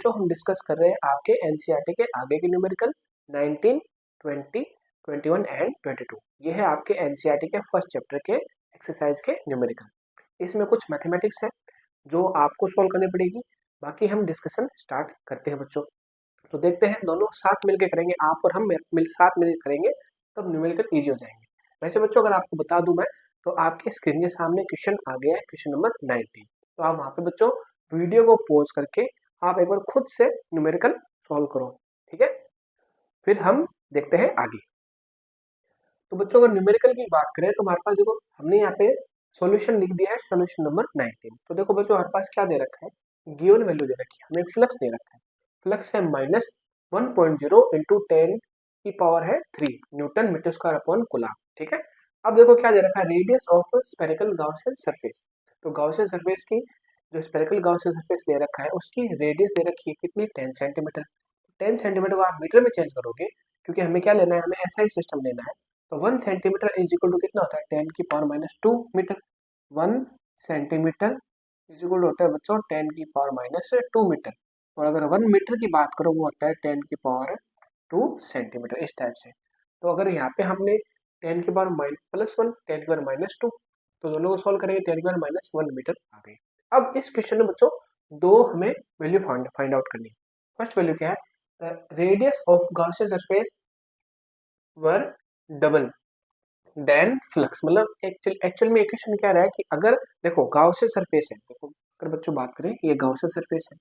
बच्चों हम डिस्कस कर रहे हैं आपके एनसीईआरटी के आगे के न्यूमेरिकल 19, 20, 21 एंड 22। ये है आपके एनसीईआरटी के फर्स्ट चैप्टर के एक्सरसाइज के न्यूमेरिकल। इसमें कुछ मैथमेटिक्स है जो आपको सॉल्व करनी पड़ेगी। बाकी हम डिस्कशन स्टार्ट करते हैं बच्चों। तो देखते हैं, दोनों साथ मिलकर करेंगे, आप और हम साथ मिलकर करेंगे तब न्यूमेरिकल ईजी हो जाएंगे। वैसे बच्चों अगर आपको बता दूं मैं, तो आपके स्क्रीन के सामने क्वेश्चन आ गया है, क्वेश्चन नंबर 19। तो आप वहाँ पे बच्चों वीडियो को पॉज करके आप एक बार खुद से न्यूमेरिकल सॉल्व करो, ठीक है। फिर हम देखते हैं आगे। तो बच्चों अगर न्यूमेरिकल की बात करें तो हमारे पास देखो, हमने यहाँ पे सॉल्यूशन लिख दिया है, सॉल्यूशन नंबर 19। तो देखो बच्चों हमारे पास क्या दे रखा है, गिवन वैल्यू दे रखी है, हमें फ्लक्स दे रखा है। फ्लक्स है -1.0 इंटू 10 की पावर है 3 newton metre square upon coulomb, ठीक है। अब देखो क्या दे रखा है, radius of spherical Gaussian surface. तो गाउसियन सरफेस की जो स्फेरिकल गाउसियन सरफेस दे रखा है उसकी रेडियस दे रखी है कितनी, 10 सेंटीमीटर। 10 सेंटीमीटर को आप मीटर में चेंज करोगे, क्योंकि हमें क्या लेना है, हमें ऐसा ही सिस्टम लेना है। तो 1 सेंटीमीटर इज इक्वल टू कितना होता है, 10 की पावर -2 मीटर। 1 सेंटीमीटर इज इक्वल टू होता है बच्चों 10 की पावर -2 मीटर। और अगर 1 मीटर की बात करो वो होता है 10 की पावर 2 सेंटीमीटर, इस टाइप से। तो अगर यहाँ पे हमने 10 की पावर +1, 10 की पावर -2, तो दोनों को सॉल्व करेंगे, 10 की पावर -1 मीटर आ गई। अब इस क्वेश्चन में बच्चों दो हमें वैल्यू फाइंड आउट करनी है। फर्स्ट वैल्यू क्या है, radius of Gaussian surface were double then flux. मतलब एक्चुअल में इक्वेशन क्या रहा है कि अगर देखो गॉसियन सरफेस है, देखो अगर बच्चों बात करें ये गॉसियन सरफेस है,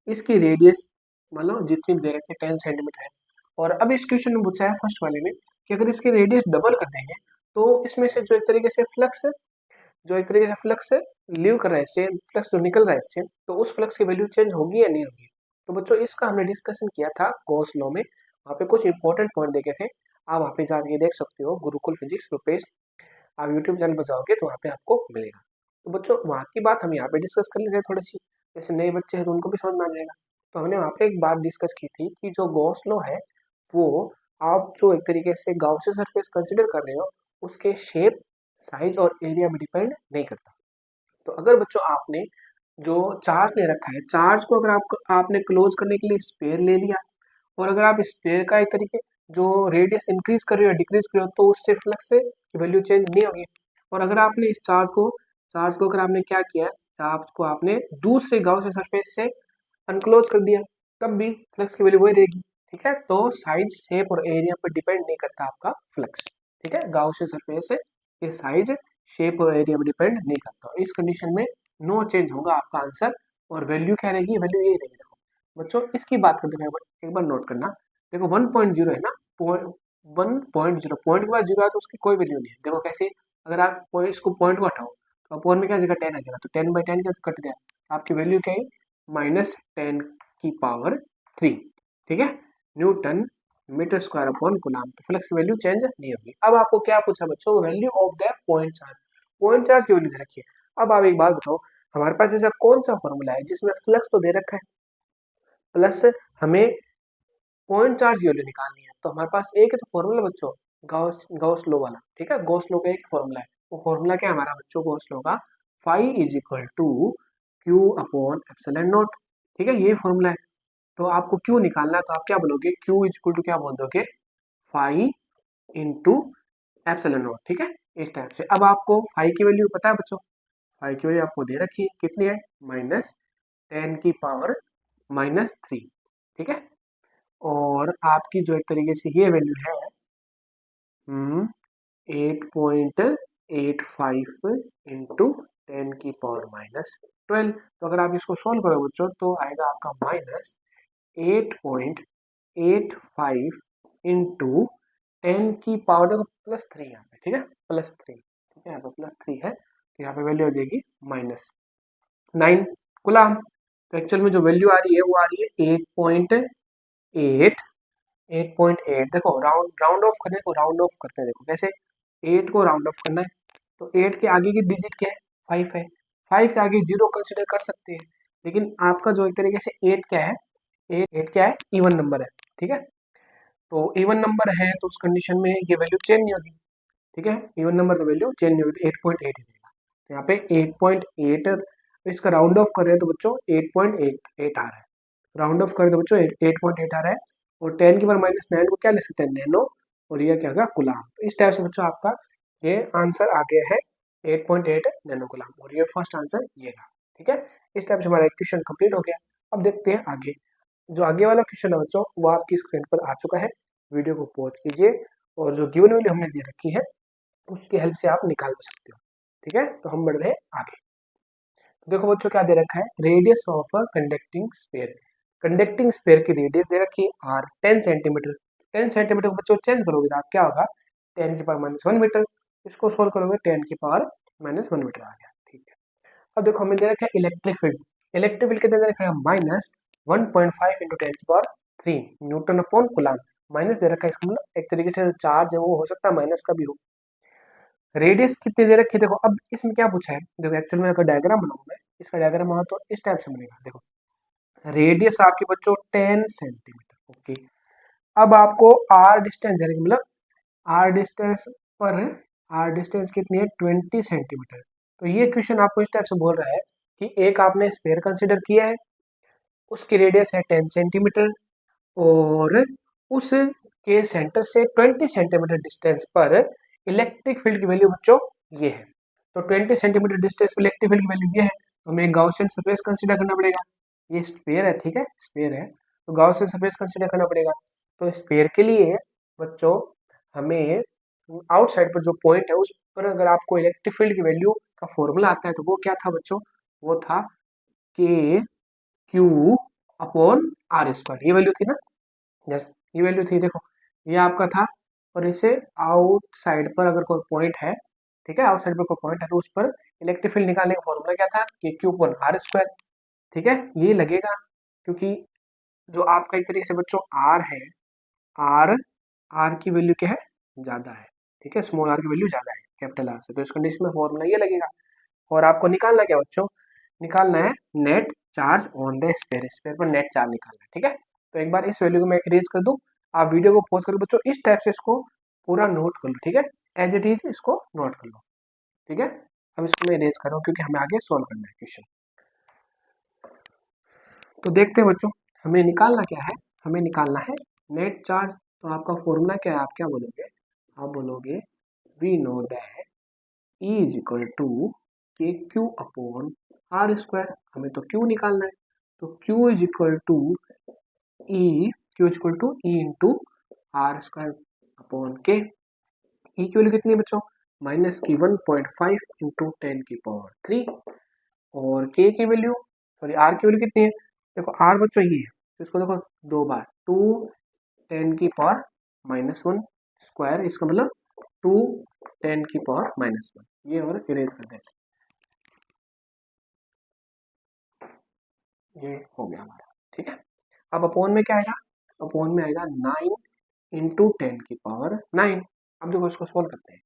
इसकी रेडियस मतलब जितनी दे रखी है 10 सेंटीमीटर है। और अब इस क्वेश्चन में पूछा है फर्स्ट वाले में कि अगर इसकी रेडियस डबल कर देंगे तो इसमें से जो एक तरीके से फ्लक्स लीव कर रहा है इससे, फ्लक्स जो निकल रहा है इससे, तो उस फ्लक्स की वैल्यू चेंज होगी या नहीं होगी। तो बच्चों इसका हमने डिस्कशन किया था गॉस लॉ में, वहाँ पे कुछ इंपॉर्टेंट पॉइंट देखे थे। आप वहाँ पे जाके देख सकते हो, गुरुकुल फिजिक्स पेज आप यूट्यूब चैनल पर जाओगे तो वहाँ पे आपको मिलेगा। तो बच्चों वहाँ की बात हम यहाँ पे डिस्कस कर लेते हैं थोड़ी सी, जैसे नए बच्चे हैं तो उनको भी समझ में आ जाएगा। तो हमने वहाँ पे एक बात डिस्कस की थी कि जो गॉस लॉ है वो आप जो एक तरीके से गाउसियन सरफेस कंसिडर कर रहे हो उसके शेप, साइज और एरिया में डिपेंड नहीं करता। तो अगर बच्चों आपने जो चार्ज ले रखा है, चार्ज को अगर आपने क्लोज करने के लिए स्पेयर ले लिया, और अगर आप स्पेयर का एक तरीके जो रेडियस इंक्रीज कर रहे हो डिक्रीज कर रहे हो, तो उससे फ्लक्स से वैल्यू चेंज नहीं होगी। और अगर आपने इस चार्ज को अगर आपने क्या किया, चार्ज को आपने दूसरे गाउसियन सरफेस से अनक्लोज कर दिया, तब भी फ्लक्स की वैल्यू वही रहेगी, ठीक है। तो साइज, शेप और एरिया पर डिपेंड नहीं करता आपका फ्लक्स, ठीक है। गाउसियन सरफेस से ये साइज, शेप और एरिया पर डिपेंड नहीं करता। इस कंडीशन में नो चेंज होगा आपका आंसर, और वैल्यू क्या रहेगी, वैल्यू यही रहेगी। देखो बच्चों इसकी बात करते हैं, एक बार नोट करना। देखो 1.0 है ना, 1.0 पॉइंट के बाद 0 है तो उसकी कोई वैल्यू नहीं है। देखो कैसे, अगर आप इसको पॉइंट को हटाओ तो अपॉन में क्या जगह 10 आ जाएगा, तो 10/10 क्या कट गया, आपकी वैल्यू क्या है, -10 की पावर 3, ठीक है, newton metre square upon coulomb. तो फ्लक्स की वैल्यू चेंज नहीं होगी। अब आपको क्या पूछा बच्चों, value of the point charge. Point charge की वैल्यू दे रखी है। अब आप एक बात बताओ, हमारे पास ऐसा कौन सा फॉर्मूला है जिसमें फ्लक्स तो दे रखा है प्लस हमें पॉइंट चार्ज की वैल्यू निकालनी है। तो हमारे पास एक है तो फॉर्मूला बच्चों गॉस लॉ वाला, ठीक है। गॉस लॉ का एक फॉर्मूला है, वो फॉर्मूला क्या है हमारा बच्चों, गॉस लॉ का phi is equal to q upon epsilon naught, ठीक है, ये फॉर्मूला है। तो आपको क्यू निकालना है, तो आप क्या बोलोगे, क्यू इज इक्वल टू क्या बोल दोगे, फाई इंटू एप्सिलॉन नॉट, ठीक है, इस टाइप से। अब आपको फाई की वैल्यू पता है बच्चों, फाई की वैल्यू आपको दे रखी है, कितनी है, -10 की पावर -3, ठीक है। और आपकी जो एक तरीके से ये वैल्यू है 8.85 इंटू 10 की पावर -12। तो अगर आप इसको सोल्व करो बच्चों तो आएगा आपका -8.85 इंटू 10 की पावर, देखो +3 यहाँ पे, ठीक है, +3, ठीक है, यहाँ पे +3 है, तो यहाँ पे वैल्यू आ जाएगी -9 कूलम। तो एक्चुअल में जो वैल्यू आ रही है वो आ रही है 8.8 देखो राउंड ऑफ करने को राउंड ऑफ करते हैं, देखो कैसे, 8 को राउंड ऑफ करना है, तो 8 के आगे की डिजिट क्या है, 5 है, 5 के आगे 0 कंसिडर कर सकते हैं, लेकिन आपका जो एक तरीके से 8 क्या है, 8 क्या है, इवन नंबर है, ठीक है। तो इवन नंबर है तो उस कंडीशन में ये वैल्यू चेंज नहीं होगी, ठीक है, इवन नंबर तो वैल्यू चेंज नहीं होगी, 8.8 ही देगा। तो यहाँ पे 8.8 इसका राउंड ऑफ कर रहे हैं तो बच्चों 8.8 आ रहा है, राउंड ऑफ कर दो बच्चों, 8.8 आ रहा है, और 10⁻⁹ को क्या लिख सकते हैं, नैनो, और ये क्या होगा, गुलाम। तो इस टाइप से बच्चों आपका ये आंसर आ गया है 8.8 नैनो गुलाम, और ये फर्स्ट आंसर ये रहा। ठीक है, इस टाइप से हमारा क्वेश्चन कंप्लीट हो गया। अब देखते हैं आगे। जो आगे वाला क्वेश्चन है बच्चों वो आपकी स्क्रीन पर आ चुका है, वीडियो को पॉज कीजिए और जो गिवन वैल्यू हमने दे रखी है उसकी हेल्प से आप निकाल भी सकते हो। ठीक है, तो हम बढ़ रहे हैं आगे। तो देखो बच्चों क्या दे रखा है, radius of a conducting sphere. Conducting sphere की रेडियस दे रखी है आर 10 सेंटीमीटर। 10 सेंटीमीटर को बच्चों चेंज करोगे तो आप क्या होगा, 10⁻⁻1 मीटर। इसको सोल्व करोगे 10⁻⁻1 मीटर आ गया। ठीक है, अब देखो हमें दे रखा है इलेक्ट्रिक फील्ड। इलेक्ट्रिक फील्ड कितना दे रखा है, -1.5 × 10⁻3 न्यूटन अपॉन कूलम। माइनस दे रखा है, इसका मतलब एक तरीके से चार्ज है वो हो सकता है माइनस का भी हो। रेडियस कितनी दे रखी है, देखो अब इसमें क्या पूछा है, देखो एक्चुअल में अगर डायग्राम बनाऊं मैं, इसका डायग्राम बना तो इस टाइप से बनेगा। देखो रेडियस आपकी बच्चों 10 सेंटीमीटर। ओके, अब आपको आर डिस्टेंस है, मतलब आर डिस्टेंस पर आर डिस्टेंस कितनी है, 20 सेंटीमीटर। तो ये क्वेश्चन आपको इस टाइप से बोल रहा है कि एक आपने स्फीयर कंसिडर किया है, उसकी रेडियस है 10 सेंटीमीटर, और उस के सेंटर से 20 सेंटीमीटर डिस्टेंस पर इलेक्ट्रिक फील्ड की वैल्यू बच्चों ये है। तो 20 सेंटीमीटर डिस्टेंस पर इलेक्ट्रिक फील्ड की वैल्यू ये है, तो हमें गाउसियन सरफेस कंसीडर करना पड़ेगा। ये स्फीयर है, ठीक है, स्फीयर है, तो गाउसियन सरफेस कंसीडर करना पड़ेगा। तो स्फीयर के लिए बच्चों हमें आउटसाइड पर जो पॉइंट है उस पर अगर आपको इलेक्ट्रिक फील्ड की वैल्यू का फॉर्मूला आता है तो वो क्या था बच्चों, वो था के क्यू अपॉन आर स्क्वायर। ये वैल्यू थी ना, यस ये वैल्यू थी। देखो ये आपका था, और इसे आउटसाइड पर अगर कोई पॉइंट है, ठीक है, आउटसाइड पर कोई पॉइंट है तो उस पर इलेक्ट्रिक फील्ड निकालने का फॉर्मूला क्या था, के क्यू अपॉन आर स्क्वायर। ठीक है, ये लगेगा क्योंकि जो आपका एक तरीके से बच्चों आर है, आर आर की वैल्यू क्या है, ज्यादा है। ठीक है, स्मॉल आर की वैल्यू ज्यादा है कैपिटल आर से, तो इस कंडीशन में फॉर्मूला ये लगेगा। और आपको निकालना क्या बच्चों, निकालना है net charge on the sphere, sphere पर नेट चार्ज निकालना है। ठीक है, तो एक बार इस वैल्यू को मैं इरेज कर दूं, आप वीडियो को पॉज करो बच्चों, इस टाइप से इसको पूरा नोट कर लो। ठीक है, एज इट इज इसको नोट कर लो। ठीक है, अब इसको मैं इरेज कर रहा हूँ क्योंकि हमें आगे सोल्व करना है क्वेश्चन। तो देखते हैं बच्चों हमें निकालना क्या है, हमें निकालना है नेट चार्ज। तो आपका फॉर्मूला क्या है, आप क्या बोलोगे, आप बोलोगे we know that E is equal to k q upon r square. हमें तो क्यू निकालना है, तो q is equal to E, q is equal to E into r square upon k. E की वैल्यू कितनी है बच्चों, -1.5 इंटू 10⁻3, और के की वैल्यू, सॉरी आर की वैल्यू कितनी है, देखो आर बच्चों ये है, तो इसको देखो दो बार, 2 10⁻⁻1 स्क्वायर, इसका मतलब 2 10⁻⁻1, ये और इरेज कर दें, ये हो गया हमारा। ठीक है, अब अपॉन में क्या आएगा, अपॉन में आएगा 9 इंटू 10⁻9। अब देखो इसको सोल्व करते हैं।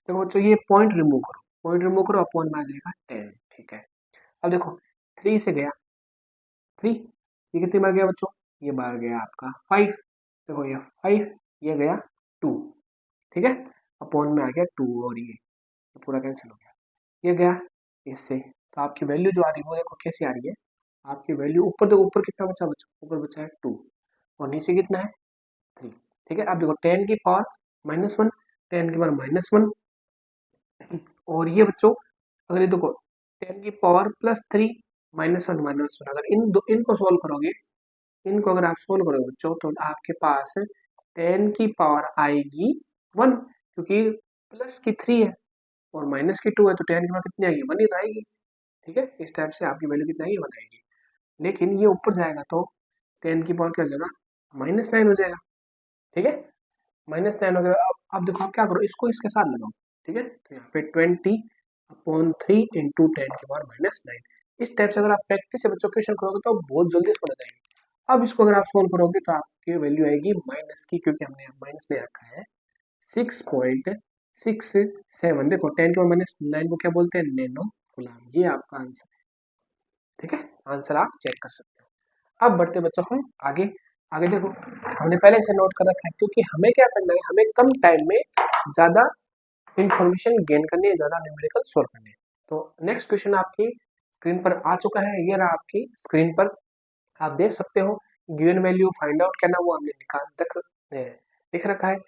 देखो बच्चों ये पॉइंट रिमूव करो, पॉइंट रिमूव करो, अपॉन में आ जाएगा 10। ठीक है, अब देखो 3 से गया 3, ये कितनी बार गया बच्चों, ये बार गया आपका 5। देखो ये 5, ये गया 2। ठीक है, अपॉन में आ गया 2, और ये पूरा कैंसिल हो गया, ये गया इससे। तो आपकी वैल्यू जो आ रही है वो देखो कैसी आ रही है, आपकी वैल्यू ऊपर देखो, ऊपर कितना बचा बच्चों, ऊपर बचा है 2, और नीचे कितना है 3। ठीक है, अब देखो 10⁻⁻1, 10⁻⁻1, और ये बच्चों अगर ये देखो 10⁻+3 -1 अगर इनको सोल्व करोगे, इनको अगर आप सोल्व करोगे बच्चों तो आपके पास 10 की पावर आएगी 1, क्योंकि प्लस की 3 है और माइनस की 2 है, तो 10 की पावर कितनी आएगी, 1 ही तो आएगी। ठीक है, इस टाइप से आपकी वैल्यू कितनी आएगी, 1 आएगी। लेकिन ये ऊपर जाएगा तो 10 की पावर क्या हो जाएगा, -9 हो जाएगा। ठीक है, -9 हो गया। अब देखो आप क्या करो, इसको इसके साथ लगाओ। ठीक है, तो यहाँ पे 20/3 इंटू 10⁻⁻9, इस टाइप से अगर आप प्रैक्टिस से बच्चों क्वेश्चन करोगे तो बहुत जल्दी इसको बताएंगे। अब इसको अगर आप सोल्व करोगे तो आपकी वैल्यू आएगी माइनस की, क्योंकि हमने यहाँ माइनस ले रखा है 6.67। देखो 10⁻⁻9 को क्या बोलते हैं, नैनो कूलम। ये आपका आंसर है। ठीक है, आंसर आप चेक कर सकते हो। अब बढ़ते बच्चों हम आगे। आगे देखो हमने पहले से नोट कर रखा है, क्योंकि हमें क्या करना है, हमें कम टाइम में ज्यादा इंफॉर्मेशन गेन करनी है, ज्यादा न्यूमेरिकल सोल्व करने हैं। तो नेक्स्ट क्वेश्चन आपकी स्क्रीन पर आ चुका है, ये रहा आपकी स्क्रीन पर। आप देख सकते हो गिवन वैल्यू फाइंड आउट करना वो हमने लिख रखा है।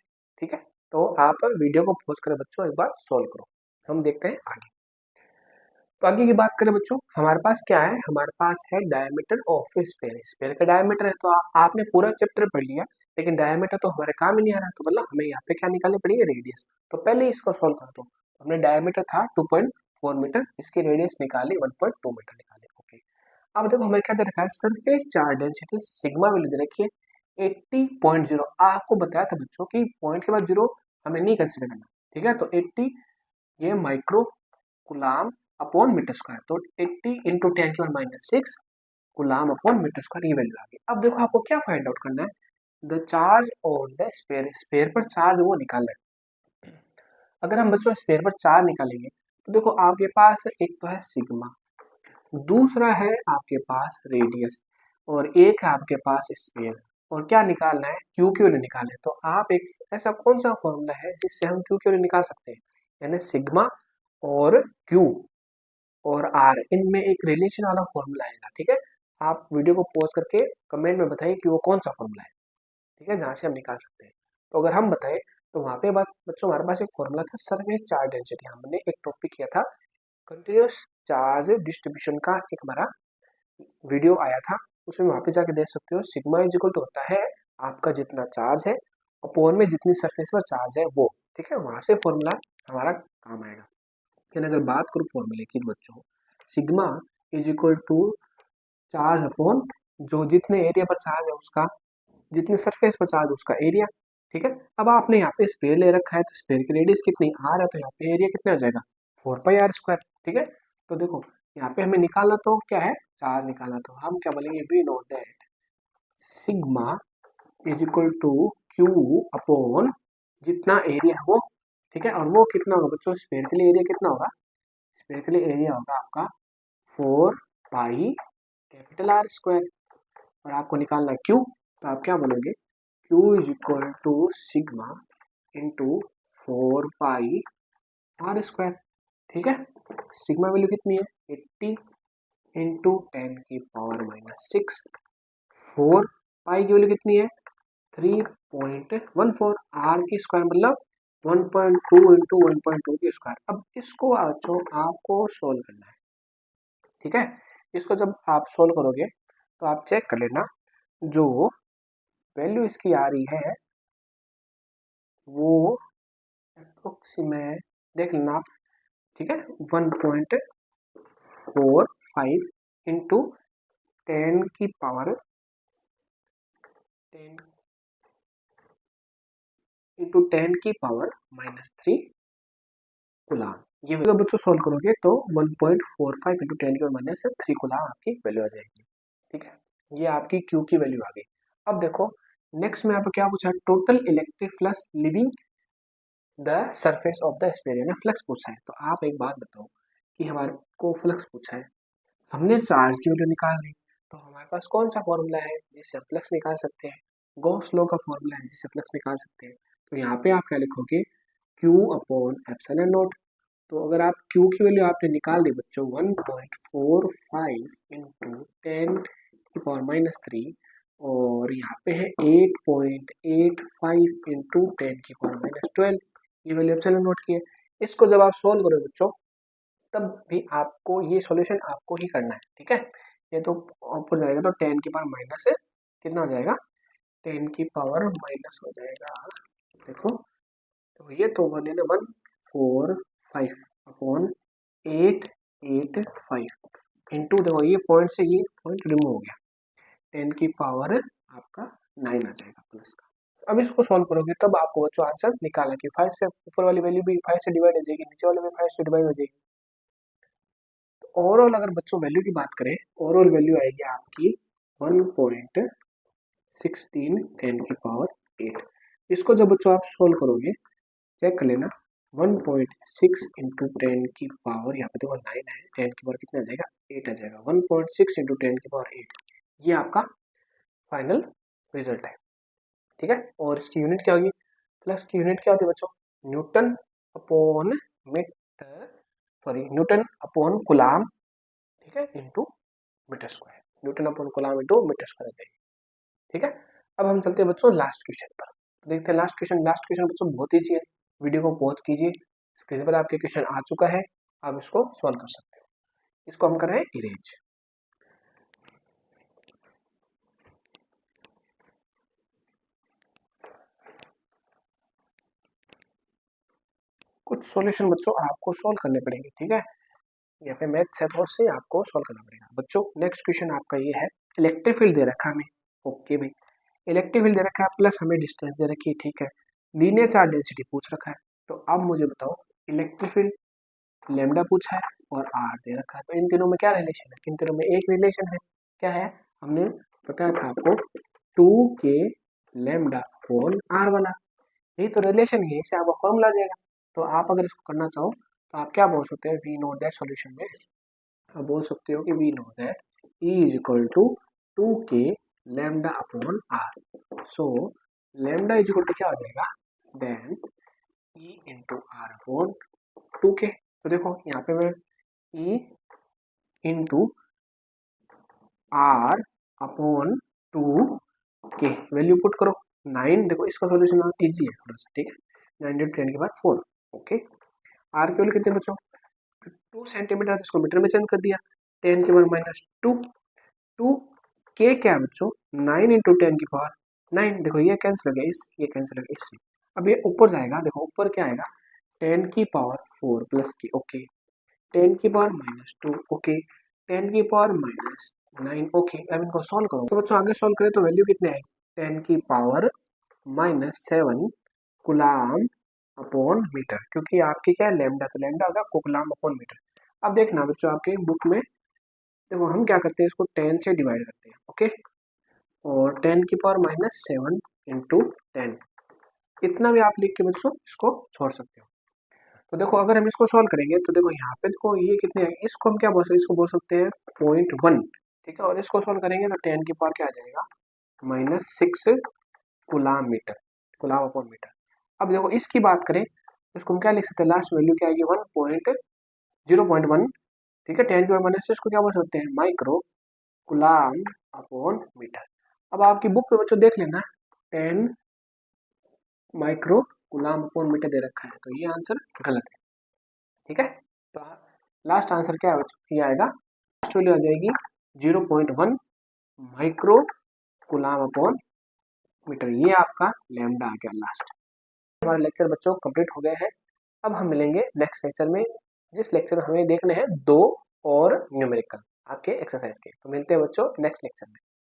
ठीक है, तो आप वीडियो को पॉज करें बच्चों, एक बार सोल्व करो। हम देखते हैं आगे। तो आगे की बात करें बच्चों, हमारे पास क्या है, हमारे पास है डायमीटर ऑफ स्फीयर। स्फीयर का डायमीटर है, तो आपने पूरा चैप्टर पढ़ लिया, लेकिन डायमीटर तो हमारे काम ही नहीं आ रहा, तो मतलब हमें यहाँ पे क्या निकालनी पड़ेगी, रेडियस। तो पहले इसको सोल्व कर दो। हमने डायमीटर था 2.4 मीटर, इसकी रेडियस निकाली 1.2 मीटर निकाली। ओके, अब देखो हमें क्या दे रखा है, surface charge density sigma value दे रखी है 80.0। आपको बताया था बच्चों कि पॉइंट के बाद जीरो हमें नहीं कंसिडर करना। ठीक है, तो 80 ये micro coulomb upon metre square, तो 80 into 10⁻⁻6 coulomb upon metre square, ये वैल्यू आ गई। अब देखो आपको क्या फाइंड आउट करना है, the charge on the sphere. Sphere पर चार्ज वो निकालना है। अगर हम बच्चों स्फीयर पर चार्ज निकालेंगे तो देखो आपके पास एक तो है सिग्मा, दूसरा है आपके पास रेडियस, और एक है आपके पास स्फीयर। और क्या निकालना है, क्यू क्यू निकालना है। तो आप एक ऐसा कौन सा फॉर्मूला है जिससे हम क्यू क्यू निकाल सकते हैं, यानी सिग्मा और क्यू और आर, इनमें एक रिलेशन वाला फॉर्मूला आएगा। ठीक है, आप वीडियो को पॉज करके कमेंट में बताइए कि वो कौन सा फॉर्मूला है। ठीक है, जहाँ से हम निकाल सकते हैं। तो अगर हम बताएं तो वहाँ पे बात बच्चों हमारे पास एक फॉर्मूला था सरफेस चार्ज डेंसिटी। हमने एक टॉपिक किया था कंटिन्यूस चार्ज डिस्ट्रीब्यूशन का, एक हमारा वीडियो आया था, उसमें वहाँ पे जाके देख सकते हो। सिग्मा इज इक्वल टू होता है आपका जितना चार्ज है अपॉन में जितनी सरफेस पर चार्ज है वो। ठीक है, वहाँ से फॉर्मूला हमारा काम आएगा। लेकिन अगर बात करूँ फॉर्मूले की बच्चों, sigma is equal to charge upon जो जितने एरिया पर चार्ज है उसका, जितने सरफेस पर चार्ज उसका एरिया। ठीक है, अब आपने यहाँ पे स्पेयर ले रखा है, तो स्पेयर की रेडियस कितनी आर है, तो यहाँ पे एरिया कितना आ जाएगा 4πr²। ठीक है, तो देखो यहाँ पे हमें निकालना तो क्या है, चार्ज निकालना, तो हम क्या बोलेंगे, we know that sigma is equal to q upon जितना एरिया है वो। ठीक है, और वो कितना होगा बच्चों, स्पेयर के लिए एरिया कितना होगा, स्पेयर के लिए एरिया होगा आपका 4πR²। और आपको निकालना है क्यू, तो आप क्या बोलोगे, q is equal to sigma into 4πR²। ठीक है, सिग्मा वैल्यू कितनी है 80 इंटू 10⁻⁻6, 4 पाई की वैल्यू कितनी है 3.14, आर की स्क्वायर मतलब 1.2 इंटू 1.2 की स्क्वायर। अब इसको आपको सोल्व करना है। ठीक है, इसको जब आप सोल्व करोगे तो आप चेक कर लेना, जो वैल्यू इसकी आ रही है वो अप्रोक्सीमेट देख लेना आप। ठीक है, 1.45 इंटू 10 इंटू 10⁻³ कुलाम। ये अगर बच्चों सोल्व करोगे तो 1.45 इंटू 10⁻³ कुलाम आपकी वैल्यू आ जाएगी। ठीक है, ये आपकी क्यू की वैल्यू आ गई। अब देखो नेक्स्ट में आपको क्या पूछा, total electric flux living the surface of the sphere, यानी फ्लक्स पूछा है। तो आप एक बात बताओ कि हमारे को फ्लक्स पूछा है, हमने चार्ज की वैल्यू निकाल ली, तो हमारे पास कौन सा फॉर्मूला है जिससे हम फ्लक्स निकाल सकते हैं, गॉस लॉ का फॉर्मूला है जिससे फ्लक्स निकाल सकते हैं। तो यहाँ पे आप क्या लिखोगे, Q अपॉन एप्सिलॉन नॉट। तो अगर आप Q की वैल्यू आपने निकाल दी बच्चों 1.45 इंटू 10⁻³ और यहाँ पे है 8.85 इंटू 10⁻12, ये वैल्यू एप्सिलॉन नॉट की है। इसको जब आप सोल्व करोगे बच्चों तब भी आपको ये सॉल्यूशन आपको ही करना है। ठीक है, ये तो ऊपर जाएगा तो 10 की पावर माइनस से कितना हो जाएगा, 10 की पावर माइनस हो जाएगा, देखो तो ये तो 145 अपॉन 885 इंटू, देखो ये पॉइंट से ये पॉइंट रिमूव हो गया, 10 की पावर आपका 9 आ जाएगा प्लस का। अब इसको सॉल्व करोगे तब आपको बच्चों आंसर निकालना कि 5 से ऊपर वाली वैल्यू भी 5 से डिवाइड हो जाएगी, नीचे वाली भी 5 से डिवाइड हो जाएगी। ओवरऑल अगर बच्चों वैल्यू की बात करें, ओवरऑल वैल्यू आएगी आपकी 1.16 10⁸। इसको जब बच्चों आप सोल्व करोगे चेक कर लेना, 1.6 इंटू 10⁻, यहाँ पे देखो 9 है, 10⁻ कितना आ जाएगा 8 आ जाएगा, 1.6 इंटू 10⁸ ये आपका फाइनल रिजल्ट है। ठीक है, और इसकी यूनिट क्या होगी, प्लस की यूनिट क्या होती है बच्चों, newton upon metre, sorry newton upon coulomb. ठीक है, into metre square. Newton upon coulomb into metre square जाएगी। ठीक है, अब हम चलते हैं बच्चों लास्ट क्वेश्चन पर। तो देखते हैं लास्ट क्वेश्चन बच्चों बहुत ईजी है। वीडियो को पॉज कीजिए, स्क्रीन पर आपके क्वेश्चन आ चुका है, आप इसको सॉल्व कर सकते हो। इसको हम कर रहे हैं इरेज। कुछ सॉल्यूशन बच्चों आपको सॉल्व करने पड़ेंगे। ठीक है, यहाँ पे मैथ्स है थोड़ा से आपको सॉल्व करना पड़ेगा। बच्चों नेक्स्ट क्वेश्चन आपका ये है, इलेक्ट्रिक फील्ड दे रखा है हमें। ओके भाई, इलेक्ट्रिक फील्ड दे रखा है प्लस हमें डिस्टेंस दे रखी है। ठीक है, लीनियर चार्ज डेंसिटी पूछ रखा है। तो अब मुझे बताओ, इलेक्ट्रिक फील्ड लैम्डा पूछा है और आर दे रखा है, तो इन तीनों में क्या रिलेशन है? इन तीनों में एक रिलेशन है। क्या है? हमने बताया था आपको 2k लैम्डा अपॉन आर वाला, यही तो रिलेशन है, इससे आपको फॉर्मूला जाएगा। तो आप अगर इसको करना चाहो तो आप क्या बोल सकते हैं, वी नो दैट सॉल्यूशन में आप बोल सकते हो कि we know that E is equal to 2k lambda upon r. So lambda is equal to क्या हो जाएगा, then E into r upon 2k। तो देखो यहाँ पे मैं E into r upon 2k value put करो 9। देखो इसका सॉल्यूशन इजी है थोड़ा सा। ठीक है, 9 10 के बाद 4। ओके, आर की वैल्यू कितने बच्चों, 2 सेंटीमीटर, तो इसको मीटर में चेंज कर दिया। 10 के पावर -2, 2 के क्या है बच्चों, 9 इंटू 10 की पावर 9। देखो ये कैंसिल हो गया, ये कैंसिल हो गया इससे। अब ये ऊपर जाएगा, देखो ऊपर क्या आएगा, 10 की पावर 4 प्लस की, ओके, 10 की पावर -2, ओके, 10 की पावर -9, ओके। अब इनको सॉल्व करो तो बच्चों आगे सॉल्व करें तो वैल्यू कितने आएगी, 10 की पावर -7 कुलाम अपॉन मीटर, क्योंकि आपकी क्या है लैम्डा, तो लैम्डा होगा कुलाम अपॉन मीटर। अब देखना बच्चों आपके बुक में, देखो हम क्या करते हैं, इसको 10 से डिवाइड करते हैं। ओके, और 10 की पावर -7 इंटू 10, इतना भी आप लिख के बच्चों इसको छोड़ सकते हो। तो देखो अगर हम इसको सॉल्व करेंगे तो देखो यहाँ पे देखो ये कितने हैं, इसको हम क्या बोल सकते हैं, इसको बोल सकते हैं 0.1। ठीक है, और इसको सॉल्व करेंगे तो 10 की पावर क्या आ जाएगा, -6 coulomb metre, coulomb upon metre. अब देखो इसकी बात करें तो इसको हम क्या लिख सकते हैं, लास्ट वैल्यू क्या आएगी 1.0.1। ठीक है, 10 की पावर -6 को क्या बोल सकते हैं, माइक्रो कुलाम अपॉन मीटर। अब आपकी बुक में बच्चों देख लेना 10 माइक्रो कुलाम अपॉन मीटर दे रखा है, तो ये आंसर गलत है। ठीक है, तो लास्ट आंसर क्या है बच्चों, ये आएगा, लास्ट वैल्यू आ जाएगी 0.1 माइक्रो कुलाम अपॉन मीटर। ये आपका लैम्डा आ गया लास्ट। हमारा लेक्चर बच्चों कंप्लीट हो गया है। अब हम मिलेंगे नेक्स्ट लेक्चर में, जिस लेक्चर में हमें देखने हैं 2 और न्यूमेरिकल आपके एक्सरसाइज के। तो मिलते हैं बच्चों नेक्स्ट लेक्चर में।